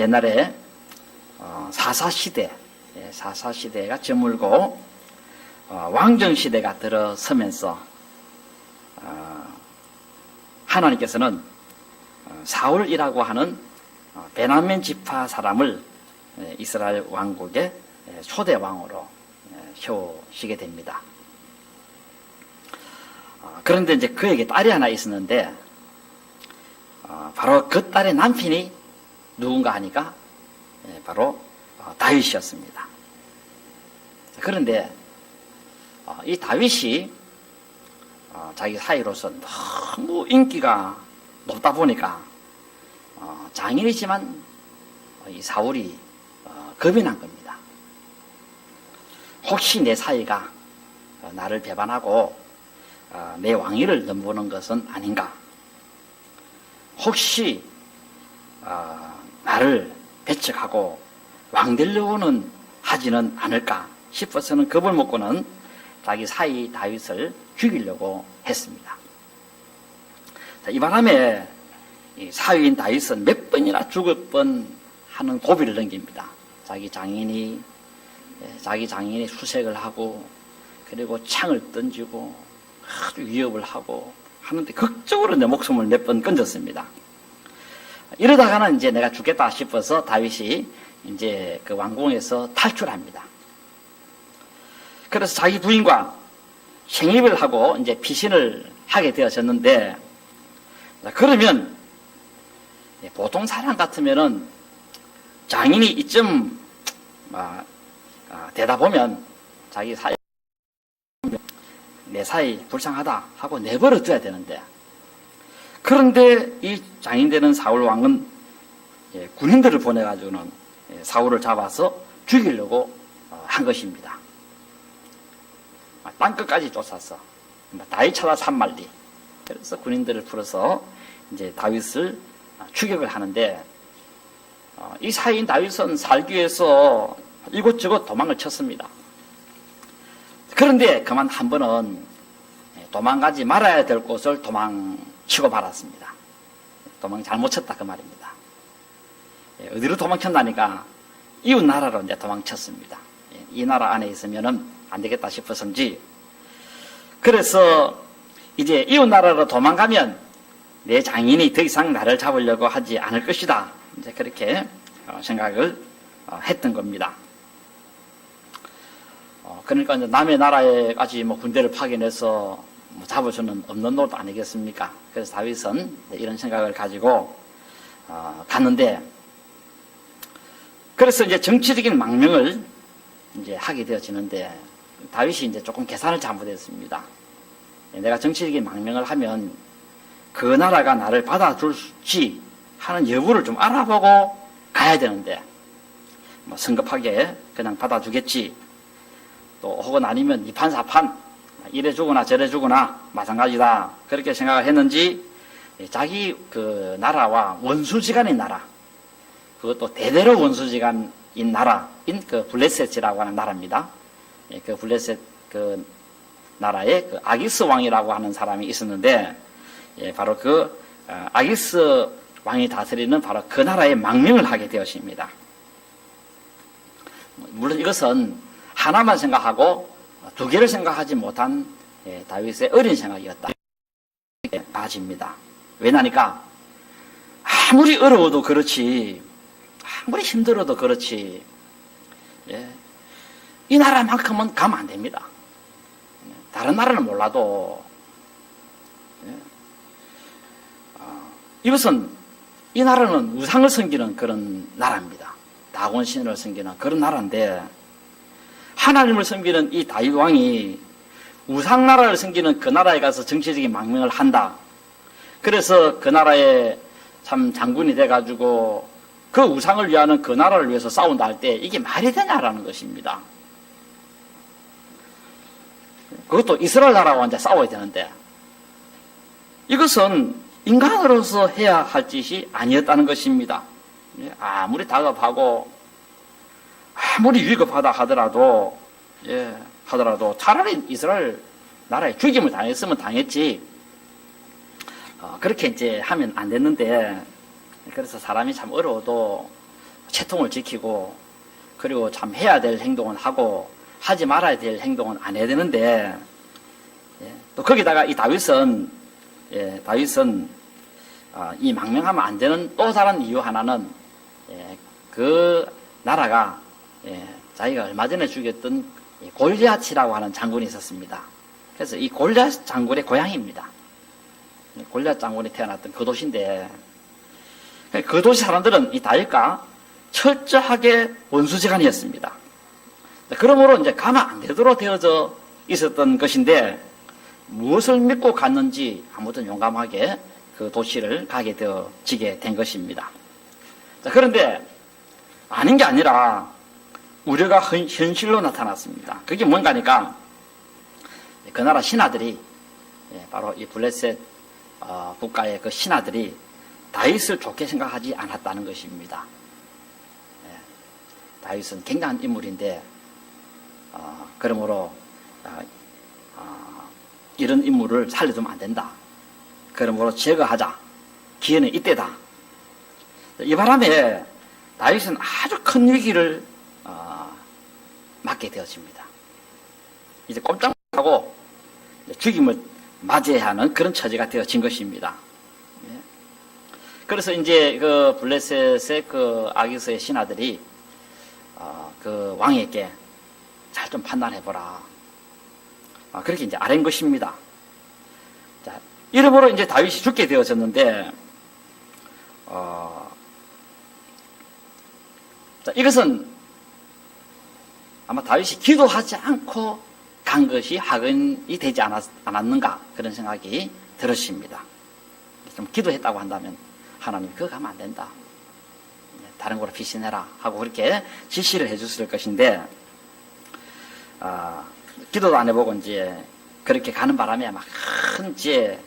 옛날에 사사시대, 사사시대가 저물고 왕정시대가 들어서면서 하나님께서는 사울이라고 하는 베냐민 지파 사람을 이스라엘 왕국의 초대 왕으로 세우시게 됩니다. 그런데 이제 그에게 딸이 하나 있었는데 바로 그 딸의 남편이 누군가 하니까 바로 다윗이었습니다. 그런데 이 다윗이 자기 사이로서 너무 인기가 높다 보니까 장인이지만 이 사울이 겁이 난 겁니다. 혹시 내 사이가 나를 배반하고 내 왕위를 넘보는 것은 아닌가? 혹시 나를 배척하고 왕되려고는 하지는 않을까 싶어서는 겁을 먹고는 자기 사위 다윗을 죽이려고 했습니다. 이 바람에 사위인 다윗은 몇 번이나 죽을 뻔 하는 고비를 넘깁니다. 자기 장인이 수색을 하고 그리고 창을 던지고 아주 위협을 하고 하는데 극적으로 내 목숨을 몇 번 건졌습니다. 이러다가는 이제 내가 죽겠다 싶어서 다윗이 이제 그 왕궁에서 탈출합니다. 그래서 자기 부인과 생입을 하고 이제 피신을 하게 되어졌는데, 그러면 보통 사람 같으면은 장인이 이쯤 되다 보면 자기 사이 내 사이 불쌍하다 하고 내버려 둬야 되는데, 그런데 이 장인 되는 사울 왕은 군인들을 보내가지고는 사울을 잡아서 죽이려고 한 것입니다. 땅끝까지 쫓았어. 다윗 찾아 산말리. 그래서 군인들을 풀어서 이제 다윗을 추격을 하는데, 이 사이인 다윗은 살기 위해서 이곳저곳 도망을 쳤습니다. 그런데 그만 한 번은 도망가지 말아야 될 곳을 도망치고 말았습니다. 도망 잘못 쳤다 그 말입니다. 어디로 도망쳤나니까 이웃 나라로 이제 도망쳤습니다. 이 나라 안에 있으면은 안 되겠다 싶어서인지, 그래서 이제 이웃 나라로 도망가면 내 장인이 더 이상 나를 잡으려고 하지 않을 것이다. 이제 그렇게 생각을 했던 겁니다. 그러니까 이제 남의 나라에까지 군대를 파견해서 잡을 수는 없는 노릇 아니겠습니까? 그래서 다윗은 이런 생각을 가지고 갔는데, 그래서 이제 정치적인 망명을 이제 하게 되어지는데, 다윗이 이제 조금 계산을 잘못했습니다. 내가 정치적인 망명을 하면 그 나라가 나를 받아줄지 하는 여부를 좀 알아보고 가야 되는데, 성급하게 그냥 받아주겠지, 또 혹은 아니면 이판사판 이래 주거나 저래 주거나 마찬가지다, 그렇게 생각을 했는지 자기 그 나라와 원수지간인 나라, 그것도 대대로 원수지간인 나라인 그 블레셋이라고 하는 나라입니다. 그 블레셋 그 나라에 그 아기스 왕이라고 하는 사람이 있었는데, 바로 그 아기스 왕이 다스리는 바로 그 나라에 망명을 하게 되었습니다. 물론 이것은 하나만 생각하고 두 개를 생각하지 못한 다윗의 어린 생각이었다. 빠집니다. 왜냐니까 아무리 어려워도 그렇지, 아무리 힘들어도 그렇지, 이 나라만큼은 가면 안 됩니다. 다른 나라는 몰라도 이것은, 이 나라는 우상을 섬기는 그런 나라입니다. 다곤 신을 섬기는 그런 나라인데, 하나님을 섬기는 이 다윗 왕이 우상 나라를 섬기는 그 나라에 가서 정치적인 망명을 한다. 그래서 그 나라에 참 장군이 돼가지고 그 우상을 위하는 그 나라를 위해서 싸운다 할 때 이게 말이 되냐라는 것입니다. 그것도 이스라엘 나라와 이제 싸워야 되는데, 이것은 인간으로서 해야 할 짓이 아니었다는 것입니다. 아무리 다급하고 아무리 위급하다 하더라도 차라리 이스라엘 나라에 죽임을 당했으면 당했지, 그렇게 이제 하면 안 됐는데, 그래서 사람이 참 어려워도 채통을 지키고 그리고 참 해야 될 행동은 하고 하지 말아야 될 행동은 안 해야 되는데 또 거기다가 이 다윗은 이 망명하면 안 되는 또 다른 이유 하나는 그 나라가 자기가 얼마 전에 죽였던 골리앗이라고 하는 장군이 있었습니다. 그래서 이 골리앗 장군의 고향입니다. 골리앗 장군이 태어났던 그 도시인데 그 도시 사람들은 이 다윗과 철저하게 원수지간이었습니다. 그러므로 이제 가면 안 되도록 되어져 있었던 것인데 무엇을 믿고 갔는지 아무튼 용감하게 그 도시를 가게 되어지게 된 것입니다. 자, 그런데 아닌 게 아니라 우려가 현실로 나타났습니다. 그게 뭔가니까 그 나라 신하들이 바로 이 블레셋 국가의 그 신하들이 다윗을 좋게 생각하지 않았다는 것입니다. 다윗은 굉장한 인물인데 그러므로 이런 인물을 살려두면 안 된다. 그러므로 제거하자. 기회는 이때다. 이 바람에 다윗은 아주 큰 위기를 맞게 되어집니다. 이제 꼼짝 못하고 죽임을 맞이해야 하는 그런 처지가 되어진 것입니다. 그래서 이제 그 블레셋의 그 아기스의 신하들이 그 왕에게 잘 좀 판단해보라. 그렇게 이제 아랜 것입니다. 자, 이러므로 이제 다윗이 죽게 되어졌는데, 자, 이것은 아마 다윗이 기도하지 않고 간 것이 학은이 되지 않았는가 그런 생각이 들으십니다. 좀 기도했다고 한다면 하나님 그거 가면 안 된다. 다른 거로 피신해라 하고 그렇게 지시를 해줬을 것인데 기도도 안 해보고 이제 그렇게 가는 바람에 아마 큰 이제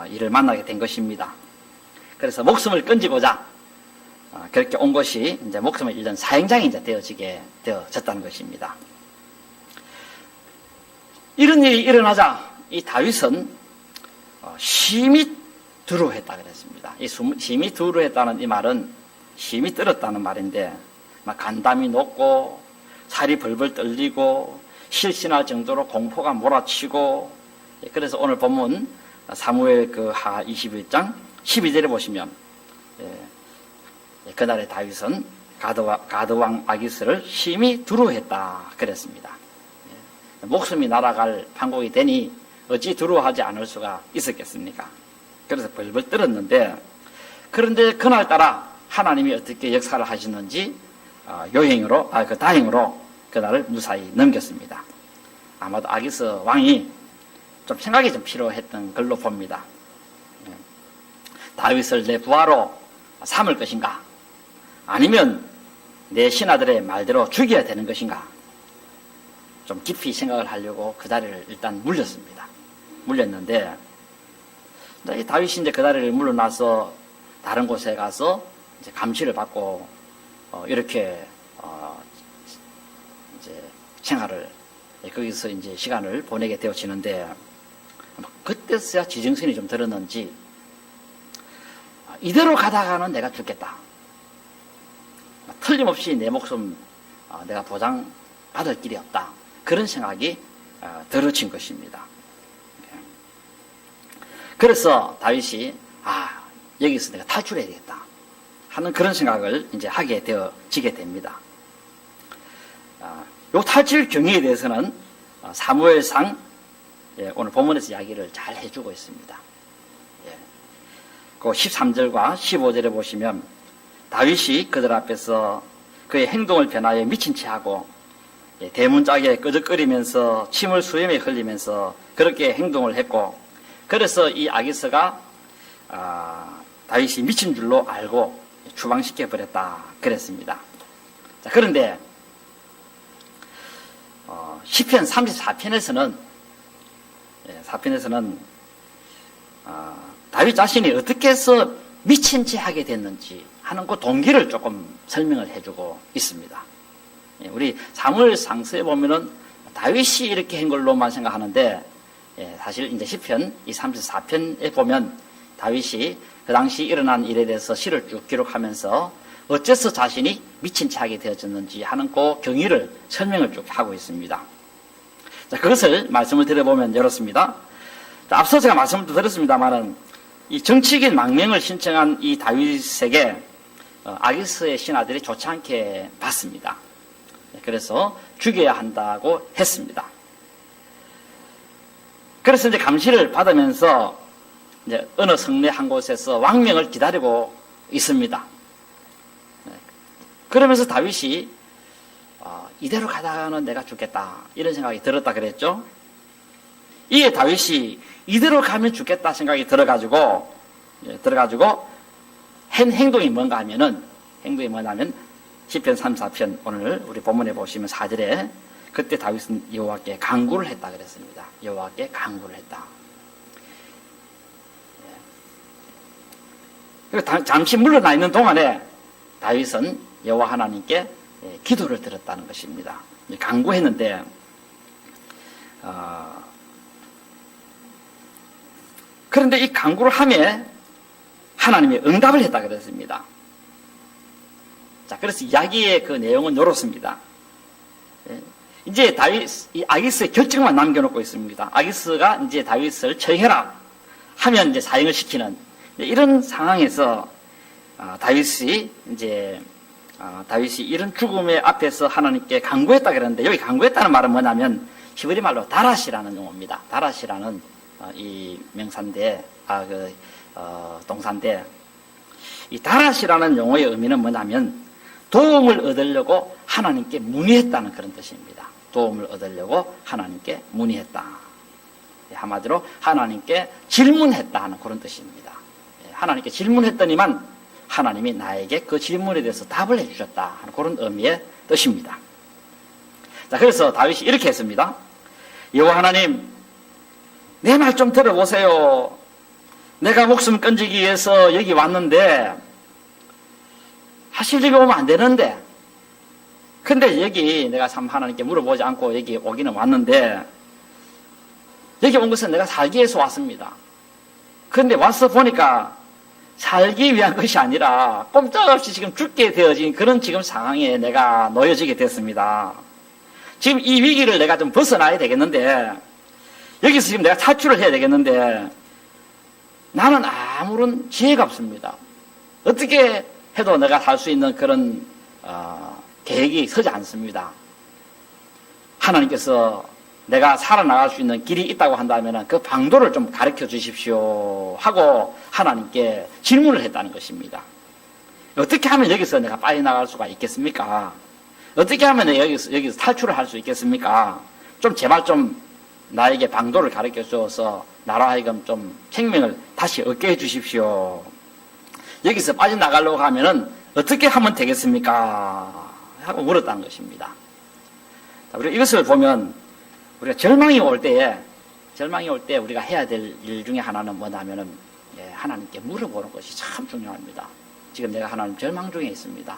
일을 만나게 된 것입니다. 그래서 목숨을 끊지고자 그렇게 온 것이 이제 목숨을 잃는 사형장이 이제 되어졌다는 것입니다. 이런 일이 일어나자 이 다윗은 심히 두려워했다 그랬습니다. 이 심히 두려워했다는 이 말은 힘이 떨었다는 말인데 막 간담이 높고 살이 벌벌 떨리고 실신할 정도로 공포가 몰아치고 그래서 오늘 본문 사무엘 그 하 21장 12절에 보시면 그날의 다윗은 가드왕 아기스를 심히 두려워했다 그랬습니다. 목숨이 날아갈 판국이 되니 어찌 두려워하지 않을 수가 있었겠습니까? 그래서 벌벌 떨었는데 그런데 그날따라 하나님이 어떻게 역사를 하시는지 다행으로 그날을 무사히 넘겼습니다. 아마도 아기스 왕이 좀 생각이 좀 필요했던 걸로 봅니다. 다윗을 내 부하로 삼을 것인가? 아니면 내 신하들의 말대로 죽여야 되는 것인가? 좀 깊이 생각을 하려고 그 다리를 일단 물렸습니다. 물렸는데 이 다윗이 이제 그 다리를 물러나서 다른 곳에 가서 이제 감시를 받고 이렇게 이제 생활을 거기서 이제 시간을 보내게 되어지는데 그때서야 지정신이 좀 들었는지 이대로 가다가는 내가 죽겠다. 틀림없이 내 목숨 내가 보장받을 길이 없다. 그런 생각이 들어진 것입니다. 그래서 다윗이 여기서 내가 탈출해야 되겠다 하는 그런 생각을 이제 하게 되어지게 됩니다. 요 탈출 경위에 대해서는 사무엘상 오늘 본문에서 이야기를 잘 해주고 있습니다. 그 13절과 15절에 보시면 다윗이 그들 앞에서 그의 행동을 변하여 미친 채 하고 대문짝에 끄적거리면서 침을 수염에 흘리면서 그렇게 행동을 했고 그래서 이 아기스가 다윗이 미친 줄로 알고 추방시켜 버렸다 그랬습니다. 자, 그런데 시편 34편에서는 다윗 자신이 어떻게 해서 미친 채 하게 됐는지 하는 그 동기를 조금 설명을 해주고 있습니다. 우리 사무엘 상서에 보면은 다윗이 이렇게 한 걸로만 생각하는데 사실 이제 시편 이 34편에 보면 다윗이 그 당시 일어난 일에 대해서 시를 쭉 기록하면서 어째서 자신이 미친 채 하게 되어졌는지 하는 그 경위를 설명을 쭉 하고 있습니다. 자, 그것을 말씀을 드려보면 이렇습니다. 자, 앞서 제가 말씀을 드렸습니다만은 이 정치적인 망명을 신청한 이 다윗에게 아기스의 신하들이 좋지 않게 봤습니다. 그래서 죽여야 한다고 했습니다. 그래서 이제 감시를 받으면서 이제 어느 성내 한 곳에서 왕명을 기다리고 있습니다. 그러면서 다윗이 이대로 가다가는 내가 죽겠다 이런 생각이 들었다 그랬죠. 이에 다윗이 이대로 가면 죽겠다 생각이 들어가지고 한 행동이 뭔가 하면은 시편 34편 오늘 우리 본문에 보시면 4절에 그때 다윗은 여호와께 간구를 했다 그랬습니다. 여호와께 간구를 했다. 잠시 물러나 있는 동안에 다윗은 여호와 하나님께 기도를 드렸다는 것입니다. 간구했는데 그런데 이 간구를 함에 하나님이 응답을 했다 그랬습니다. 자, 그래서 이야기의 그 내용은 이렇습니다. 이제 이 아기스의 결정만 남겨놓고 있습니다. 아기스가 이제 다윗을 처형해라 하면 이제 사형을 시키는 이런 상황에서 다윗이 이런 죽음의 앞에서 하나님께 간구했다 그러는데 여기 간구했다는 말은 뭐냐면 히브리 말로 다랏이라는 용어입니다. 다랏이라는 이 명사인데 동사인데 이 다랏이라는 용어의 의미는 뭐냐면 도움을 얻으려고 하나님께 문의했다는 그런 뜻입니다. 도움을 얻으려고 하나님께 문의했다. 한마디로 하나님께 질문했다 하는 그런 뜻입니다. 하나님께 질문했더니만 하나님이 나에게 그 질문에 대해서 답을 해주셨다 하는 그런 의미의 뜻입니다. 자, 그래서 다윗이 이렇게 했습니다. 여호와 하나님, 내 말 좀 들어보세요. 내가 목숨 건지기 위해서 여기 왔는데 사실 여기 오면 안 되는데 근데 여기 내가 참 하나님께 물어보지 않고 여기 오기는 왔는데 여기 온 것은 내가 살기 위해서 왔습니다. 그런데 와서 보니까 살기 위한 것이 아니라 꼼짝없이 지금 죽게 되어진 그런 지금 상황에 내가 놓여지게 됐습니다. 지금 이 위기를 내가 좀 벗어나야 되겠는데 여기서 지금 내가 탈출을 해야 되겠는데 나는 아무런 지혜가 없습니다. 어떻게 해도 내가 살 수 있는 그런 계획이 서지 않습니다. 하나님께서 내가 살아나갈 수 있는 길이 있다고 한다면 그 방도를 좀 가르쳐 주십시오 하고 하나님께 질문을 했다는 것입니다. 어떻게 하면 여기서 내가 빠져나갈 수가 있겠습니까? 어떻게 하면 내가 여기서 탈출을 할 수 있겠습니까? 좀 제발 좀 나에게 방도를 가르쳐 주어서 나로 하여금 좀 생명을 다시 얻게 해 주십시오. 여기서 빠져나가려고 하면은 어떻게 하면 되겠습니까? 하고 물었다는 것입니다. 자, 우리가 이것을 보면 우리가 절망이 올 때 우리가 해야 될 일 중에 하나는 뭐냐면은 하나님께 물어보는 것이 참 중요합니다. 지금 내가 하나님 절망 중에 있습니다.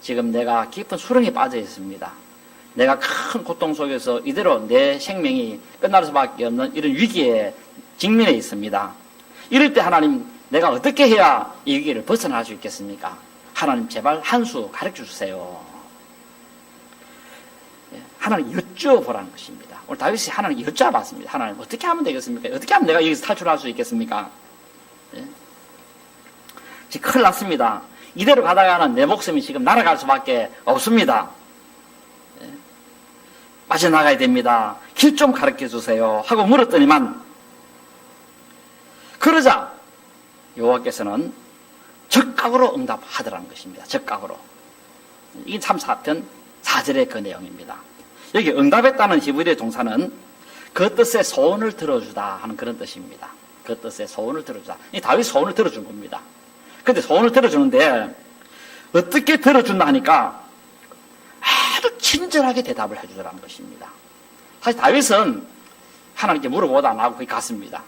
지금 내가 깊은 수렁에 빠져 있습니다. 내가 큰 고통 속에서 이대로 내 생명이 끝날 수밖에 없는 이런 위기에 직면해 있습니다. 이럴 때 하나님 내가 어떻게 해야 이 위기를 벗어날 수 있겠습니까? 하나님 제발 한 수 가르쳐 주세요. 하나님 여쭤보라는 것입니다. 오늘 다윗이 하나님 여쭤봤습니다. 하나님 어떻게 하면 되겠습니까? 어떻게 하면 내가 여기서 탈출할 수 있겠습니까? 지금 큰일 났습니다. 이대로 가다가는 내 목숨이 지금 날아갈 수밖에 없습니다. 빠져나가야 됩니다. 길 좀 가르쳐 주세요 하고 물었더니만 그러자 여호와께서는 적각으로 응답하더라는 것입니다. 적각으로. 이게 참 4편 4절의 그 내용입니다. 여기 응답했다는 히브리의 동사는 그 뜻의 소원을 들어주다 하는 그런 뜻입니다. 그 뜻의 소원을 들어주다. 이 다윗 소원을 들어준 겁니다. 근데 소원을 들어주는데 어떻게 들어준다 하니까 아주 친절하게 대답을 해주더라는 것입니다. 사실 다윗은 하나님께 물어보다 안 하고 거기 갔습니다.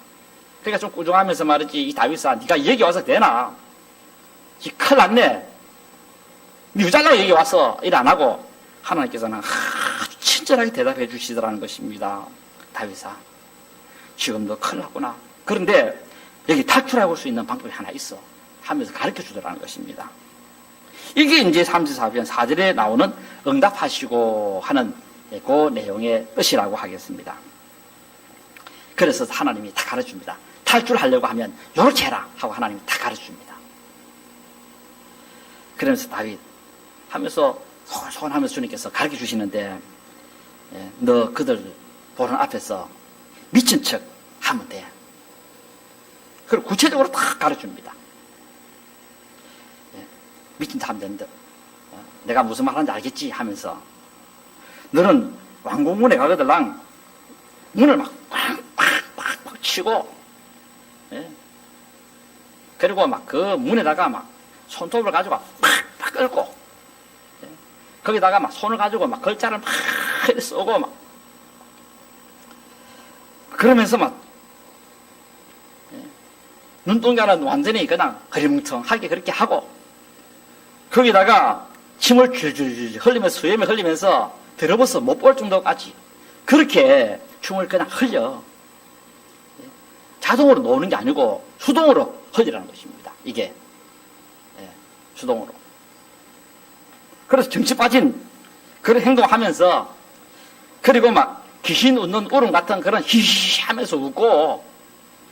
그러니까 좀 꾸중하면서 말이지, 이 다윗아, 네가 여기 와서 되나? 큰일 났네. 네 잘라고 여기 와서 일 안 하고 하나님께서는 아주 친절하게 대답해 주시더라는 것입니다. 다윗아, 지금도 큰일 났구나. 그런데 여기 탈출할 수 있는 방법이 하나 있어 하면서 가르쳐 주더라는 것입니다. 이게 이제 34편 4절에 나오는 응답하시고 하는 그 내용의 뜻이라고 하겠습니다. 그래서 하나님이 다 가르쳐줍니다. 탈출하려고 하면 요렇게 해라 하고 하나님이 다 가르쳐줍니다. 그러면서 다윗 하면서 소원하면서 주님께서 가르쳐 주시는데, 너 그들 보는 앞에서 미친 척 하면 돼. 그리고 구체적으로 다 가르쳐줍니다. 미친 척 하면 된다. 내가 무슨 말 하는지 알겠지 하면서, 너는 왕궁문에 가거들랑 문을 막 꽉 치고, 그리고 막 그 문에다가 막 손톱을 가지고 팍 끌고, 거기다가 막 손을 가지고 막 글자를 막 쓰고 막, 그러면서 막, 눈동자는 완전히 그냥 흐리멍텅하게 그렇게 하고, 거기다가 침을 줄줄줄 흘리면서, 수염에 흘리면서 들어버서 못 볼 정도까지 그렇게 춤을 그냥 흘려. 자동으로 노는 게 아니고 수동으로 흘리라는 것입니다. 이게. 수동으로. 그래서 정치 빠진 그런 행동하면서, 그리고 막 귀신 웃는 울음 같은 그런 히히 하면서 웃고,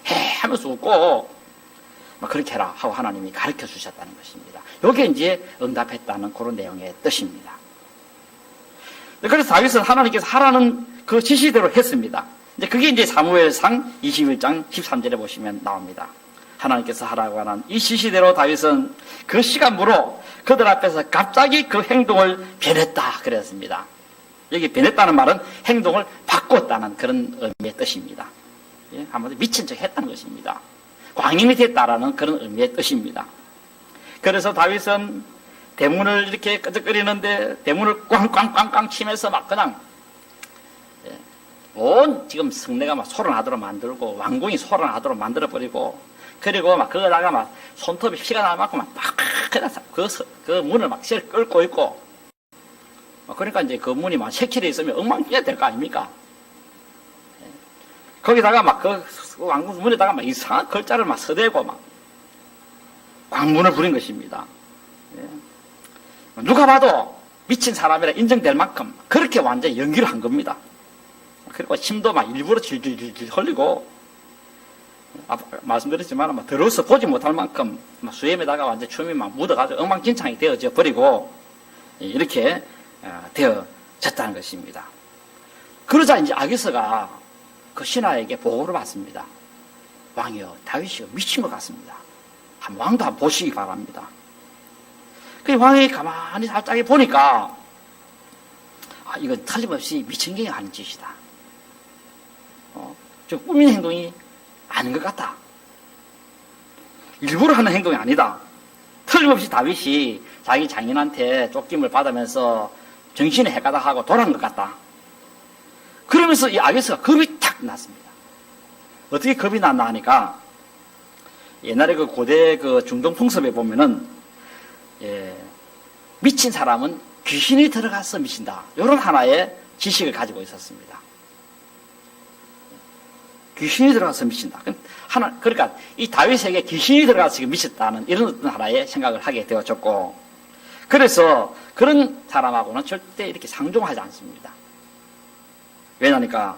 해 하면서 웃고, 막 그렇게 해라 하고 하나님이 가르쳐 주셨다는 것입니다. 이게 이제 응답했다는 그런 내용의 뜻입니다. 그래서 다윗은 하나님께서 하라는 그 지시대로 했습니다. 이제 그게 이제 사무엘상 21장 13절에 보시면 나옵니다. 하나님께서 하라고 하는 이 지시대로 다윗은 그 시간으로 그들 앞에서 갑자기 그 행동을 변했다 그랬습니다. 여기 변했다는 말은 행동을 바꿨다는 그런 의미의 뜻입니다. 한마디로 미친 척 했다는 것입니다. 광인이 됐다라는 그런 의미의 뜻입니다. 그래서 다윗은 대문을 이렇게 끄적거리는데 대문을 꽝꽝꽝꽝 치면서 막 그냥 온 지금 성내가 막 소란하도록 만들고 왕궁이 소란하도록 만들어버리고, 그리고 막 거기다가 막 손톱이 피가 날 만큼 막 그 문을 막 끌고 있고, 그러니까 이제 그 문이 막 새길에 있으면 엉망진창이 될 거 아닙니까? 거기다가 막 그 왕궁 문에다가 막 이상한 글자를 막 서대고 막 광문을 부린 것입니다. 누가 봐도 미친 사람이라 인정될 만큼 그렇게 완전히 연기를 한 겁니다. 그리고 침도 막 일부러 질질질질 흘리고, 말씀드렸지만 막 더러워서 보지 못할 만큼 막 수염에다가 완전 춤이 막 묻어가지고 엉망진창이 되어져 버리고 이렇게 되어졌다는 것입니다. 그러자 이제 아기스가 그 신하에게 보고를 받습니다. 왕이여, 다윗이 미친 것 같습니다. 왕도 한번 보시기 바랍니다. 그 왕이 가만히 살짝 보니까, 이건 틀림없이 미친경이 하는 짓이다. 좀 꾸민 행동이 아닌 것 같다. 일부러 하는 행동이 아니다. 틀림없이 다윗이 자기 장인한테 쫓김을 받으면서 정신이 해가닥하고 돌아간 것 같다. 그러면서 이 아기스가 겁이 탁 났습니다. 어떻게 겁이 났나 하니까, 옛날에 그 고대 그 중동 풍습에 보면은, 미친 사람은 귀신이 들어가서 미친다. 이런 하나의 지식을 가지고 있었습니다. 귀신이 들어가서 미친다. 그러니까 이 다윗에게 귀신이 들어가서 지금 미쳤다는 이런 어떤 하나의 생각을 하게 되어졌고, 그래서 그런 사람하고는 절대 이렇게 상종하지 않습니다. 왜냐니까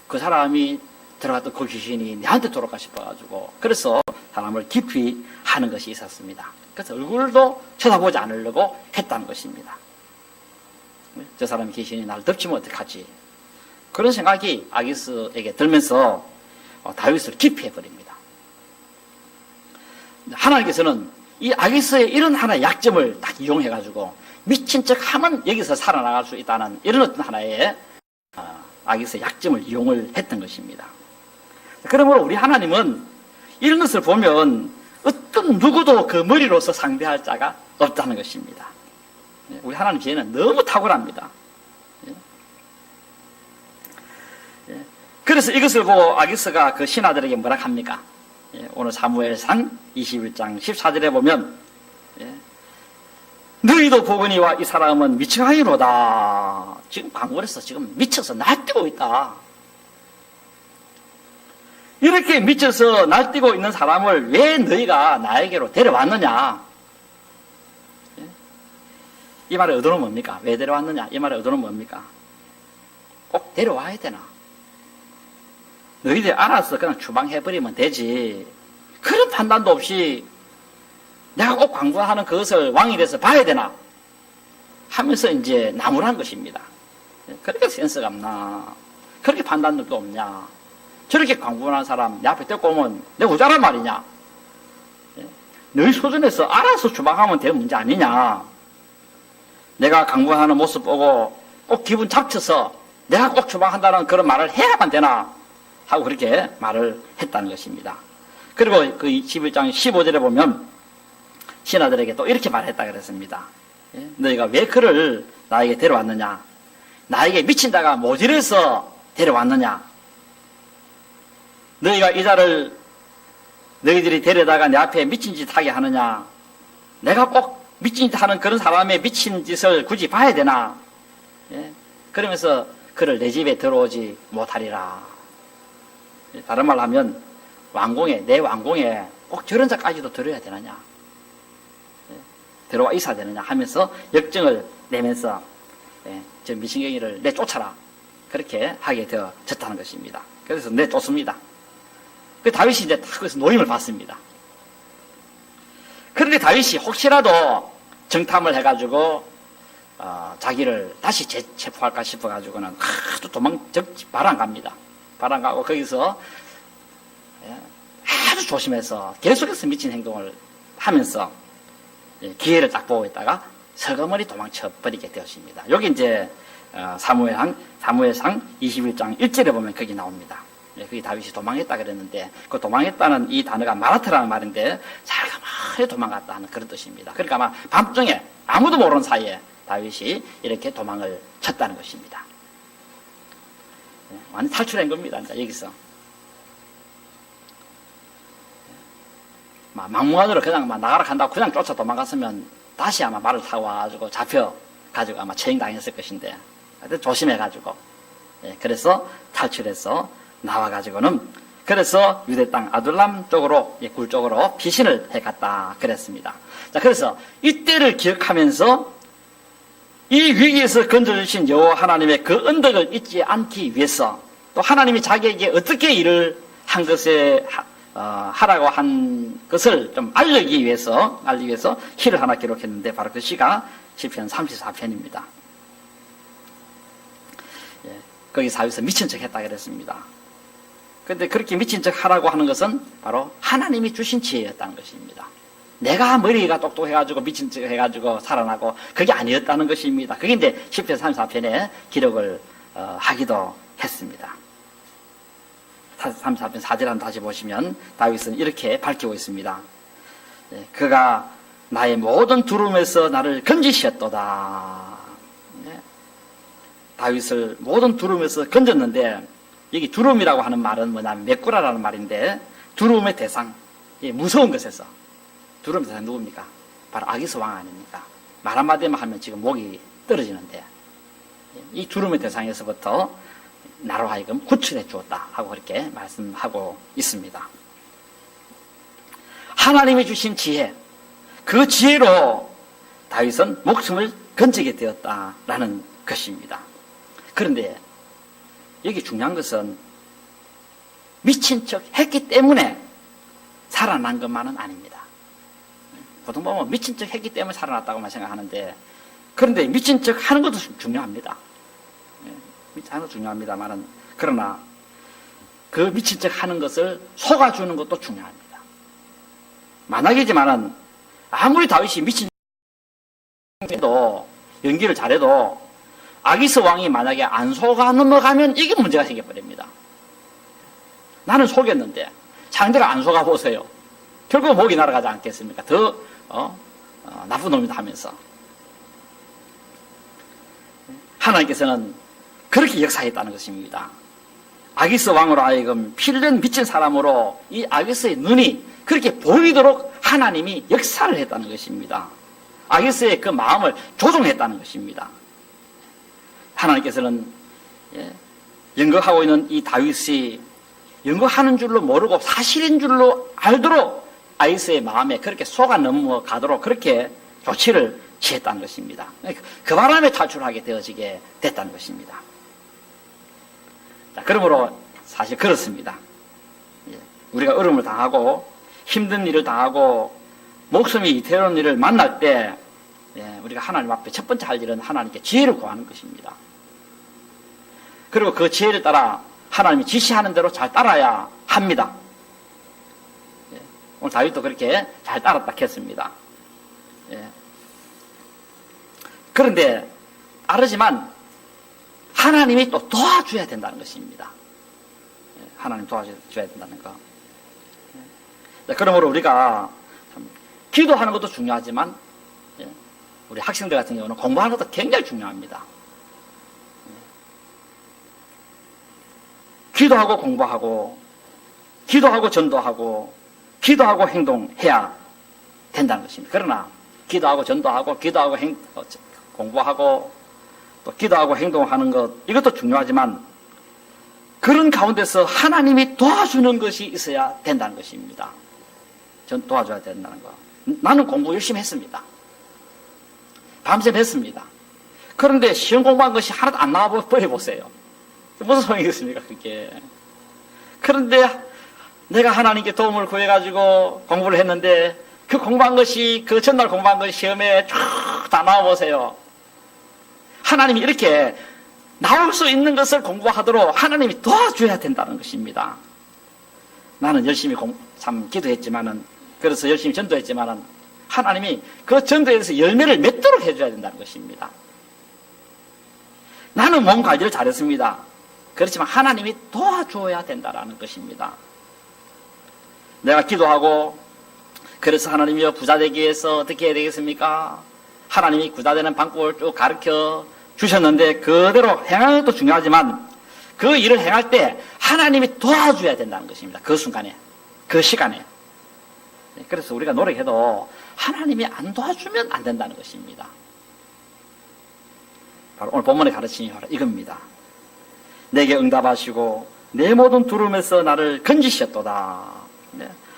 그 사람이 들어갔던 그 귀신이 내한테 돌아가 싶어가지고, 그래서 사람을 깊이 하는 것이 있었습니다. 그래서 얼굴도 쳐다보지 않으려고 했다는 것입니다. 저 사람이 귀신이 나를 덮치면 어떡하지? 그런 생각이 아기스에게 들면서 다윗을 깊이 해버립니다. 하나님께서는 이 아기스의 이런 하나의 약점을 딱 이용해가지고 미친 척 하면 여기서 살아나갈 수 있다는 이런 어떤 하나의 아기스의 약점을 이용을 했던 것입니다. 그러므로 우리 하나님은 이런 것을 보면 어떤 누구도 그 머리로서 상대할 자가 없다는 것입니다. 우리 하나님 지혜는 너무 탁월합니다. 그래서 이것을 보고 아기스가 그 신하들에게 뭐라 합니까? 오늘 사무엘상 21장 14절에 보면, 너희도 보거니와 이 사람은 미쳐가이로다. 지금 광골에서 지금 미쳐서 날뛰고 있다. 이렇게 미쳐서 날뛰고 있는 사람을 왜 너희가 나에게로 데려왔느냐? 이 말의 의도는 뭡니까? 왜 데려왔느냐? 이 말의 의도는 뭡니까? 꼭 데려와야 되나? 너희들 알아서 그냥 추방해버리면 되지. 그런 판단도 없이 내가 꼭 강구하는 그것을 왕이 돼서 봐야 되나? 하면서 이제 나무란 것입니다. 그렇게 센스가 없나? 그렇게 판단력도 없냐? 저렇게 강구하는 사람 내 앞에 데리고 오면 내가 오자란 말이냐? 너희 수준에서 알아서 추방하면 될 문제 아니냐? 내가 강구하는 모습 보고 꼭 기분 잡쳐서 내가 꼭 추방한다는 그런 말을 해야만 되나? 하고 그렇게 말을 했다는 것입니다. 그리고 그 21장 15절에 보면 신하들에게 또 이렇게 말했다 그랬습니다. 너희가 왜 그를 나에게 데려왔느냐? 나에게 미친 자가 모질해서 데려왔느냐? 너희가 이 자를 너희들이 데려다가 내 앞에 미친 짓 하게 하느냐? 내가 꼭 미친 짓 하는 그런 사람의 미친 짓을 굳이 봐야 되나? 그러면서 그를 내 집에 들어오지 못하리라. 다른 말로 하면 내 왕궁에 꼭 저런 자까지도 들어야 되느냐? 들어와 있어야 되느냐 하면서 역정을 내면서 저 미신경이를 내쫓아라. 그렇게 하게 되어졌다는 것입니다. 그래서 내쫓습니다. 그 다윗이 이제 다 거기서 노임을 받습니다. 그런데 다윗이 혹시라도 정탐을 해가지고 자기를 다시 체포할까 싶어가지고는 아주 발안 갑니다. 발안 가고 거기서 아주 조심해서 계속해서 미친 행동을 하면서 기회를 딱 보고 있다가 서거머리 도망쳐 버리게 되었습니다. 여기 이제 사무엘상 21장 1절에 보면 거기 나옵니다. 거기 다윗이 도망했다 그랬는데 그 도망했다는 이 단어가 마라트라는 말인데 자기가 막 도망갔다 하는 그런 뜻입니다. 그러니까 아마 밤중에 아무도 모르는 사이에 다윗이 이렇게 도망을 쳤다는 것입니다. 완전 탈출한 겁니다. 이제 여기서 막무가내로 그냥 나가라 한다고 그냥 쫓아 도망갔으면 다시 아마 말을 타고 와가지고 잡혀가지고 아마 처형당했을 것인데 조심해가지고 그래서 탈출해서 나와가지고는 그래서 유대 땅 아둘람 쪽으로 굴 쪽으로 피신을 해갔다 그랬습니다. 자, 그래서 이때를 기억하면서 이 위기에서 건져주신 여호와 하나님의 그 언덕을 잊지 않기 위해서 또 하나님이 자기에게 어떻게 일을 한 것에 하라고 한 것을 좀 알리기 위해서 시를 하나 기록했는데 바로 그 시가 시편 34편입니다. 거기 사위에서 미친 척 했다 그랬습니다. 그런데 그렇게 미친 척 하라고 하는 것은 바로 하나님이 주신 지혜였다는 것입니다. 내가 머리가 똑똑해가지고 미친 척 해가지고 살아나고 그게 아니었다는 것입니다. 그게 이제 시편 34편에 기록을 하기도 했습니다. 34편 4절 한번 다시 보시면 다윗은 이렇게 밝히고 있습니다. 그가 나의 모든 두려움에서 나를 건지셨도다. 다윗을 모든 두려움에서 건졌는데 여기 두려움이라고 하는 말은 뭐냐면 메꾸라라는 말인데 두려움의 대상, 무서운 것에서 두려움의 대상이 누굽니까? 바로 아기스 왕 아닙니까? 말 한마디만 하면 지금 목이 떨어지는데 이 두려움의 대상에서부터 나로 하여금 구출해 주었다 하고 그렇게 말씀하고 있습니다. 하나님이 주신 지혜, 그 지혜로 다윗은 목숨을 건지게 되었다라는 것입니다. 그런데 여기 중요한 것은 미친 척 했기 때문에 살아난 것만은 아닙니다. 보통 보면 미친 척 했기 때문에 살아났다고만 생각하는데 그런데 미친 척 하는 것도 중요합니다. 하는 것도 중요합니다만은 그러나 그 미친 척 하는 것을 속아주는 것도 중요합니다. 만약이지만은 아무리 다윗이 미친 척 해도 연기를 잘해도 아기스 왕이 만약에 안 속아 넘어가면 이게 문제가 생겨버립니다. 나는 속였는데 상대가 안 속아 보세요. 결국 목이 날아가지 않겠습니까? 더 나쁜 놈이다 하면서 하나님께서는 그렇게 역사했다는 것입니다. 아기스 왕으로 하여금 필연 미친 사람으로 이 아기스의 눈이 그렇게 보이도록 하나님이 역사를 했다는 것입니다. 아기스의 그 마음을 조종했다는 것입니다. 하나님께서는 연극하고 있는 이 다윗이 연극하는 줄로 모르고 사실인 줄로 알도록 아기스의 마음에 그렇게 속아 넘어가도록 그렇게 조치를 취했다는 것입니다. 그 바람에 탈출하게 되어지게 됐다는 것입니다. 자, 그러므로 사실 그렇습니다. 우리가 어려움을 당하고 힘든 일을 당하고 목숨이 위태로운 일을 만날 때 우리가 하나님 앞에 첫 번째 할 일은 하나님께 지혜를 구하는 것입니다. 그리고 그 지혜를 따라 하나님이 지시하는 대로 잘 따라야 합니다. 오늘 다윗도 그렇게 잘 따랐다 했습니다. 그런데 따르지만 하나님이 또 도와줘야 된다는 것입니다. 하나님 도와줘야 된다는 거. 그러므로 우리가 기도하는 것도 중요하지만 우리 학생들 같은 경우는 공부하는 것도 굉장히 중요합니다. 기도하고 공부하고 기도하고 전도하고 기도하고 행동해야 된다는 것입니다. 그러나 기도하고 전도하고 기도하고 공부하고 또 기도하고 행동하는 것 이것도 중요하지만 그런 가운데서 하나님이 도와주는 것이 있어야 된다는 것입니다. 전 도와줘야 된다는 거. 나는 공부 열심히 했습니다. 밤샘 했습니다. 그런데 시험 공부한 것이 하나도 안 나와 버려보세요. 무슨 소용이겠습니까, 그게. 그런데 내가 하나님께 도움을 구해가지고 공부를 했는데 그 공부한 것이, 그 전날 공부한 것이 시험에 쭉 다 나와보세요. 하나님이 이렇게 나올 수 있는 것을 공부하도록 하나님이 도와줘야 된다는 것입니다. 나는 열심히 참 기도했지만은, 그래서 열심히 전도했지만은 하나님이 그 전도에서 열매를 맺도록 해줘야 된다는 것입니다. 나는 몸 관리를 잘했습니다. 그렇지만 하나님이 도와줘야 된다는 것입니다. 내가 기도하고 그래서 하나님이여 부자 되기 위해서 어떻게 해야 되겠습니까? 하나님이 부자 되는 방법을 쭉 가르쳐 주셨는데 그대로 행하는 것도 중요하지만 그 일을 행할 때 하나님이 도와줘야 된다는 것입니다. 그 순간에, 그 시간에. 그래서 우리가 노력해도 하나님이 안 도와주면 안 된다는 것입니다. 바로 오늘 본문의 가르침이 바로 이겁니다. 내게 응답하시고 내 모든 두려움에서 나를 건지셨도다.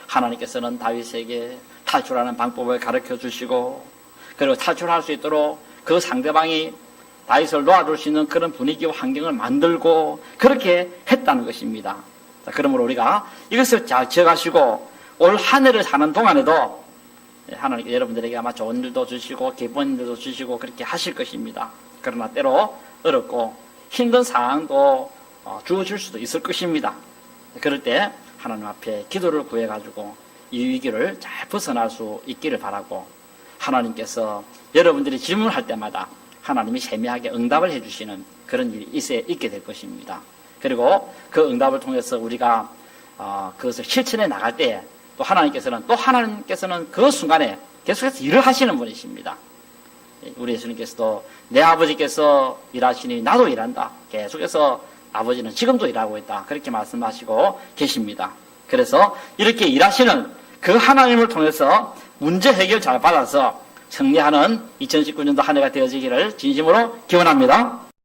하나님께서는 다윗에게 탈출하는 방법을 가르쳐 주시고 그리고 탈출할 수 있도록 그 상대방이 다윗을 놓아줄 수 있는 그런 분위기와 환경을 만들고 그렇게 했다는 것입니다. 자, 그러므로 우리가 이것을 잘 지어가시고 올 한 해를 사는 동안에도 하나님께 여러분들에게 아마 좋은 일도 주시고 기쁜 일도 주시고 그렇게 하실 것입니다. 그러나 때로 어렵고 힘든 상황도 주어질 수도 있을 것입니다. 그럴 때 하나님 앞에 기도를 구해가지고 이 위기를 잘 벗어날 수 있기를 바라고 하나님께서 여러분들이 질문할 때마다 하나님이 세미하게 응답을 해주시는 그런 일이 있게 될 것입니다. 그리고 그 응답을 통해서 우리가 그것을 실천해 나갈 때 또 하나님께서는 그 순간에 계속해서 일을 하시는 분이십니다. 우리 예수님께서도 내 아버지께서 일하시니 나도 일한다. 계속해서 아버지는 지금도 일하고 있다. 그렇게 말씀하시고 계십니다. 그래서 이렇게 일하시는 그 하나님을 통해서 문제 해결 잘 받아서 승리하는 2019년도 한 해가 되어지기를 진심으로 기원합니다.